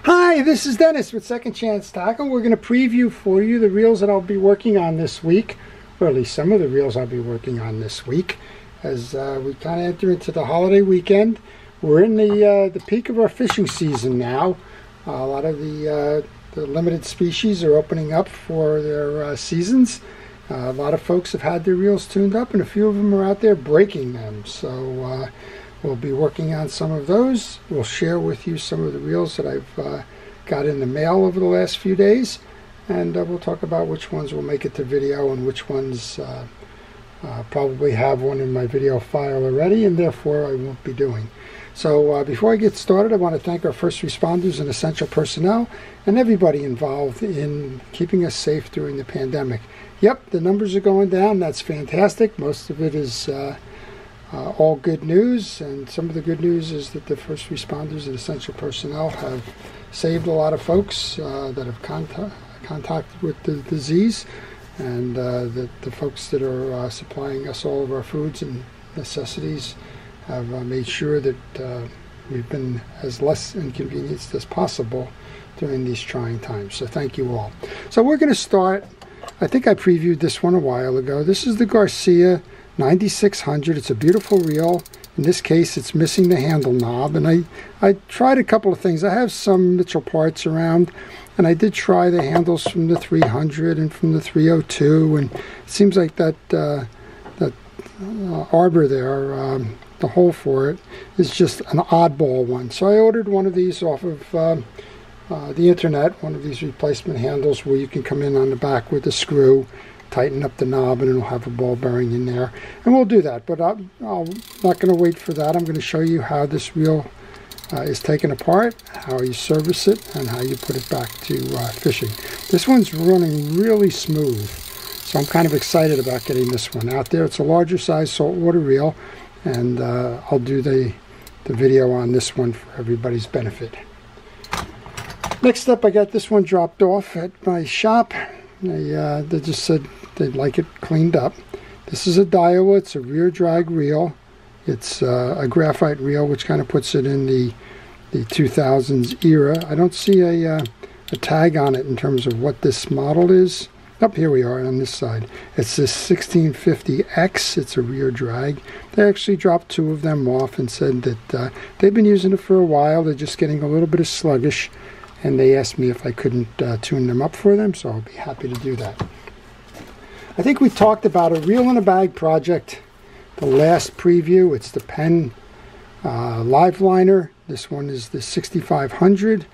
Hi, this is Dennis with Second Chance Tackle. We're going to preview for you the reels that I'll be working on this week, or at least some of the reels I'll be working on this week, as we kind of enter into the holiday weekend. We're in the peak of our fishing season now. A lot of the limited species are opening up for their seasons. A lot of folks have had their reels tuned up, and a few of them are out there breaking them. So we'll be working on some of those. We'll share with you some of the reels that I've got in the mail over the last few days, and we'll talk about which ones will make it to video and which ones probably have one in my video file already, and therefore I won't be doing. So before I get started, I want to thank our first responders and essential personnel and everybody involved in keeping us safe during the pandemic. Yep, the numbers are going down. That's fantastic. Most of it is all good news, and some of the good news is that the first responders and essential personnel have saved a lot of folks that have contact with the disease, and the folks that are supplying us all of our foods and necessities have made sure that we've been as less inconvenienced as possible during these trying times. So thank you all. So we're going to start. I think I previewed this one a while ago. This is the Garcia 9600. It's a beautiful reel. In this case, it's missing the handle knob, and I tried a couple of things. I have some Mitchell parts around, and I did try the handles from the 300 and from the 302, and it seems like that arbor there, the hole for it, is just an oddball one. So I ordered one of these off of the internet, one of these replacement handles where you can come in on the back with a screw, tighten up the knob, and it'll have a ball bearing in there, and we'll do that. But I'm not going to wait for that. I'm going to show you how this reel is taken apart, how you service it, and how you put it back to fishing. This one's running really smooth, so I'm kind of excited about getting this one out there. It's a larger size saltwater reel, and I'll do the video on this one for everybody's benefit. Next up, I got this one dropped off at my shop. They just said they'd like it cleaned up. This is a Daiwa. It's a rear drag reel. It's a graphite reel, which kind of puts it in the 2000s era. I don't see a tag on it in terms of what this model is. Up here we are on this side. It's this 1650X. It's a rear drag. They actually dropped two of them off and said that they've been using it for a while. They're just getting a little bit of sluggish, and they asked me if I couldn't tune them up for them, so I'll be happy to do that. I think we talked about a reel in a bag project the last preview. It's the Penn Live Liner. This one is the 6500.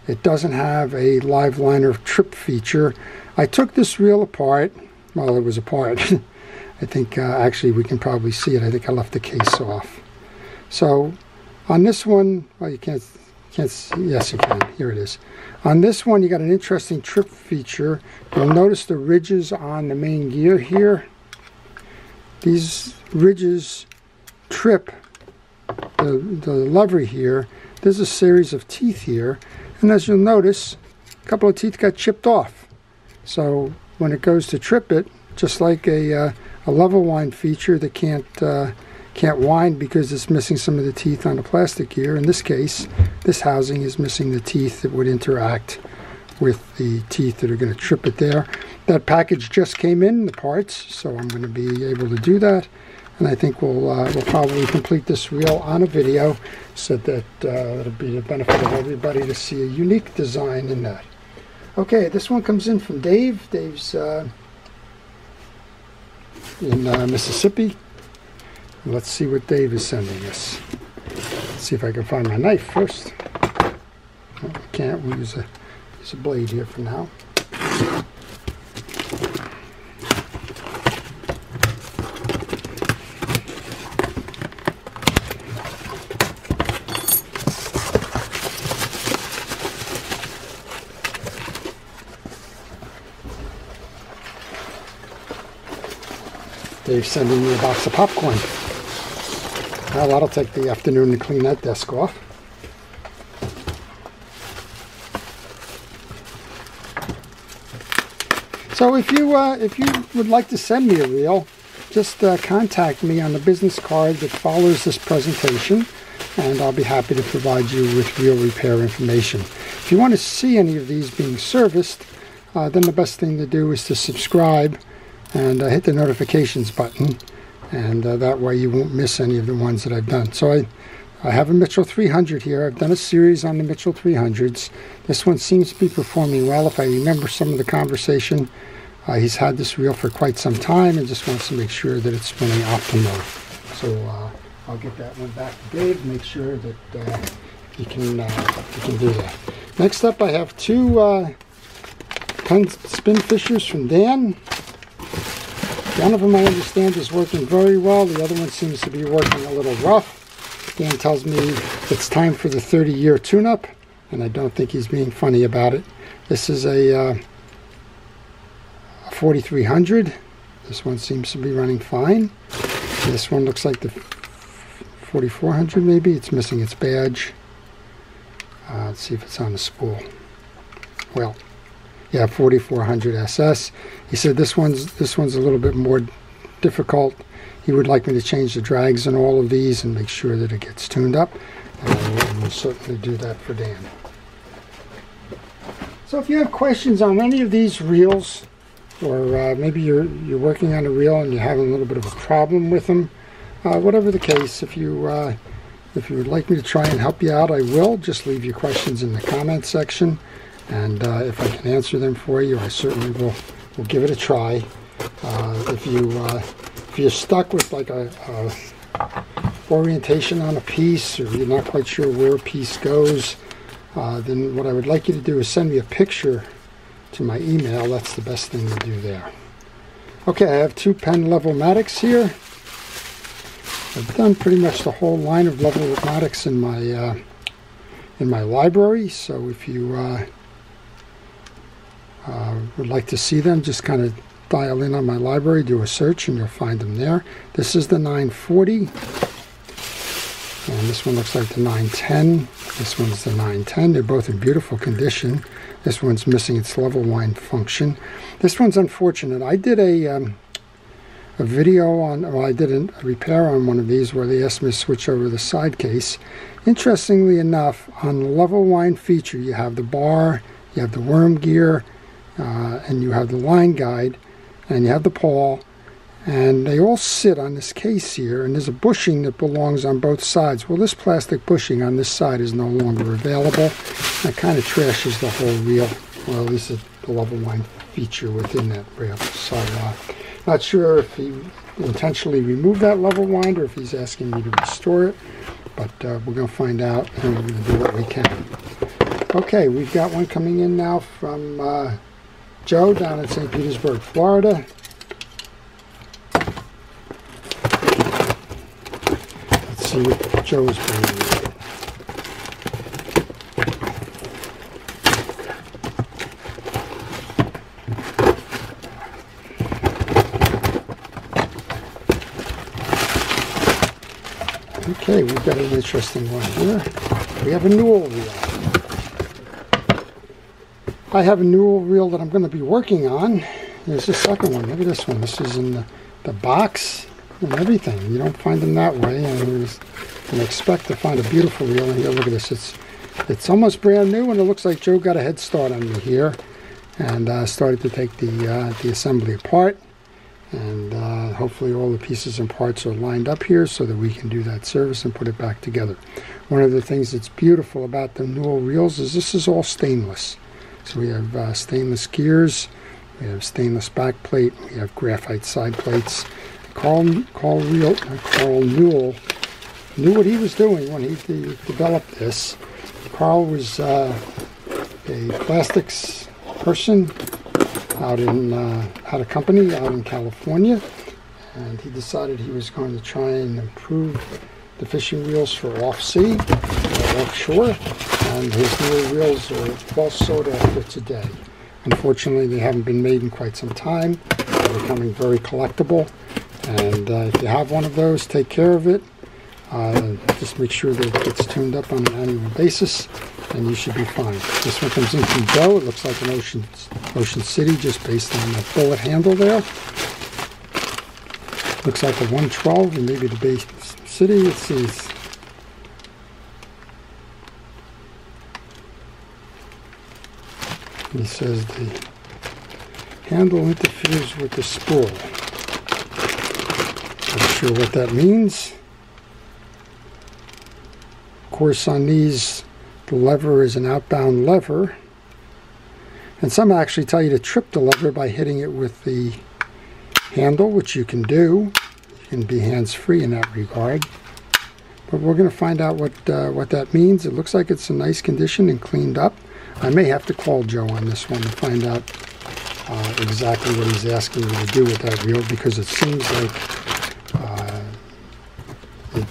It doesn't have a Live Liner trip feature. I took this reel apart. Well, it was apart. I think actually we can probably see it. I think I left the case off. So on this one, well, you can't see. Yes, you can. Here it is. On this one, you got an interesting trip feature. You'll notice the ridges on the main gear here. These ridges trip the lever here. There's a series of teeth here, and as you'll notice, a couple of teeth got chipped off. So when it goes to trip it, just like a level wind feature that can't wind because it's missing some of the teeth on the plastic gear. In this case, this housing is missing the teeth that would interact with the teeth that are going to trip it there. That package just came in, the parts, so I'm going to be able to do that. And I think we'll probably complete this reel on a video, so that it'll be the benefit of everybody to see a unique design in that. Okay, this one comes in from Dave. Dave's in Mississippi. Let's see what Dave is sending us. Let's see if I can find my knife first. Oh, I can't. We'll use a blade here for now. Dave's sending me a box of popcorn. Well, that'll take the afternoon to clean that desk off. So if you would like to send me a reel, just contact me on the business card that follows this presentation, and I'll be happy to provide you with reel repair information. If you want to see any of these being serviced, then the best thing to do is to subscribe and hit the notifications button, and that way you won't miss any of the ones that I've done. So I have a Mitchell 300 here. I've done a series on the Mitchell 300s. This one seems to be performing well. If I remember some of the conversation, he's had this reel for quite some time and just wants to make sure that it's running optimal. So I'll get that one back to Dave, make sure that he can do that. Next up, I have two pen spin fishers from Dan. One of them, I understand, is working very well. The other one seems to be working a little rough. Dan tells me it's time for the 30-year tune-up, and I don't think he's being funny about it. This is a 4300. This one seems to be running fine. This one looks like the 4400 maybe. It's missing its badge. Let's see if it's on the spool. Well, yeah, 4400 SS. He said this one's a little bit more difficult. He would like me to change the drags in all of these and make sure that it gets tuned up, and we'll certainly do that for Dan. So if you have questions on any of these reels, or maybe you're working on a reel and you're having a little bit of a problem with them, whatever the case, if you would like me to try and help you out, I will. Just leave your questions in the comment section, and if I can answer them for you, I certainly will give it a try. If you're stuck with like a orientation on a piece, or you're not quite sure where a piece goes, then what I would like you to do is send me a picture to my email. That's the best thing to do there. Okay, I have two Penn Level-Matics here. I've done pretty much the whole line of Level-Matics in my library, so if you would like to see them, just kind of dial in on my library, do a search, and you'll find them there. This is the 940, and this one looks like the 910. This one's the 910. They're both in beautiful condition. This one's missing its level wind function. This one's unfortunate. I did a video on, well, I did a repair on one of these where they asked me to switch over the side case. Interestingly enough, on the level wind feature, you have the bar, you have the worm gear, and you have the line guide, and you have the pawl, and they all sit on this case here, and there's a bushing that belongs on both sides. Well, this plastic bushing on this side is no longer available. That kind of trashes the whole reel, well, at least the level wind feature within that reel. So not sure if he intentionally removed that level wind or if he's asking me to restore it, but we're going to find out, and we're going to do what we can. Okay, we've got one coming in now from Joe down in St. Petersburg, Florida. Let's see what Joe is bringing. Okay, we've got an interesting one here. We have a Newell reel. I have a Newell reel that I'm going to be working on. There's the second one. Look at this one. This is in the box and everything. You don't find them that way, and you can expect to find a beautiful reel in here. Look at this. It's almost brand new, and it looks like Joe got a head start on me here and started to take the assembly apart. And hopefully all the pieces and parts are lined up here so that we can do that service and put it back together. One of the things that's beautiful about the Newell reels is this is all stainless. So we have stainless gears, we have stainless back plate, we have graphite side plates. Carl Newell knew what he was doing when he developed this. Carl was a plastics person out a company out in California, and he decided he was going to try and improve the fishing reels for off-sea, offshore, and his Newell reels are well sought after today. Unfortunately, they haven't been made in quite some time. They're becoming very collectible, and if you have one of those, take care of it. Just make sure that it gets tuned up on an annual basis, and you should be fine. This one comes in from Joe. It looks like an Ocean City, just based on the bullet handle there. Looks like a 112, and maybe the base city. Let's see. He says the handle interferes with the spool. Not sure what that means. Of course, on these, the lever is an outbound lever. And some actually tell you to trip the lever by hitting it with the handle, which you can do. You can be hands-free in that regard. But we're going to find out what that means. It looks like it's in nice condition and cleaned up. I may have to call Joe on this one to find out exactly what he's asking me to do with that reel, because it seems like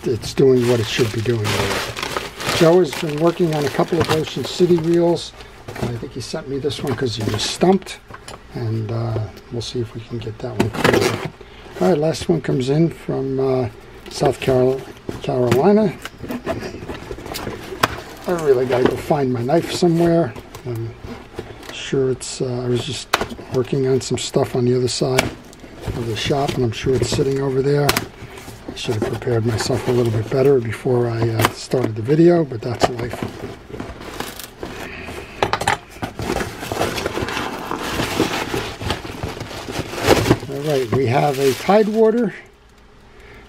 it's doing what it should be doing. Joe has been working on a couple of Ocean City reels. I think he sent me this one because he was stumped, and we'll see if we can get that one cleared. All right, last one comes in from South Carolina. I really got to go find my knife somewhere. I'm sure it's, I was just working on some stuff on the other side of the shop, and I'm sure it's sitting over there. I should have prepared myself a little bit better before I started the video, but that's life. Alright, we have a Tidewater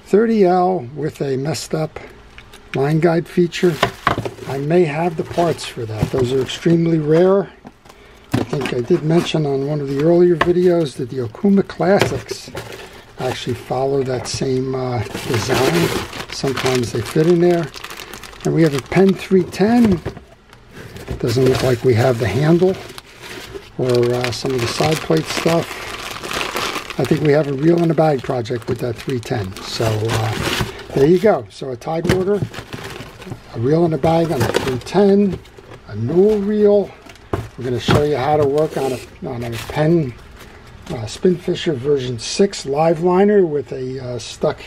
30L with a messed up line guide feature. I may have the parts for that. Those are extremely rare. I think I did mention on one of the earlier videos that the Okuma Classics actually follow that same design. Sometimes they fit in there. And we have a Penn 310. Doesn't look like we have the handle or some of the side plate stuff. I think we have a reel in a bag project with that 310. So there you go. So a Tidewater, a reel in a bag on a 310, a Newell reel. We're going to show you how to work on a Penn Spinfisher version 6 live liner with a stuck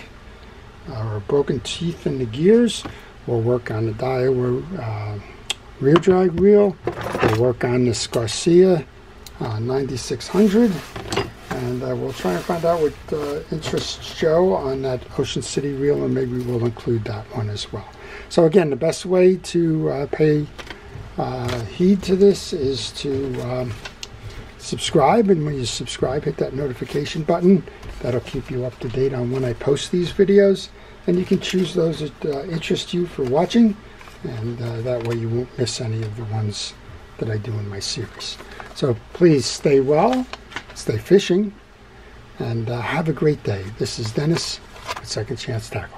or broken teeth in the gears. We'll work on the Daiwa rear drag reel. We'll work on this Garcia 9600. And we'll try and find out what interests Joe on that Ocean City reel, and maybe we'll include that one as well. So again, the best way to pay heed to this is to subscribe, and when you subscribe, hit that notification button. That'll keep you up to date on when I post these videos, and you can choose those that interest you for watching, and that way you won't miss any of the ones that I do in my series. So please stay well, stay fishing, and have a great day. This is Dennis at Second Chance Tackle.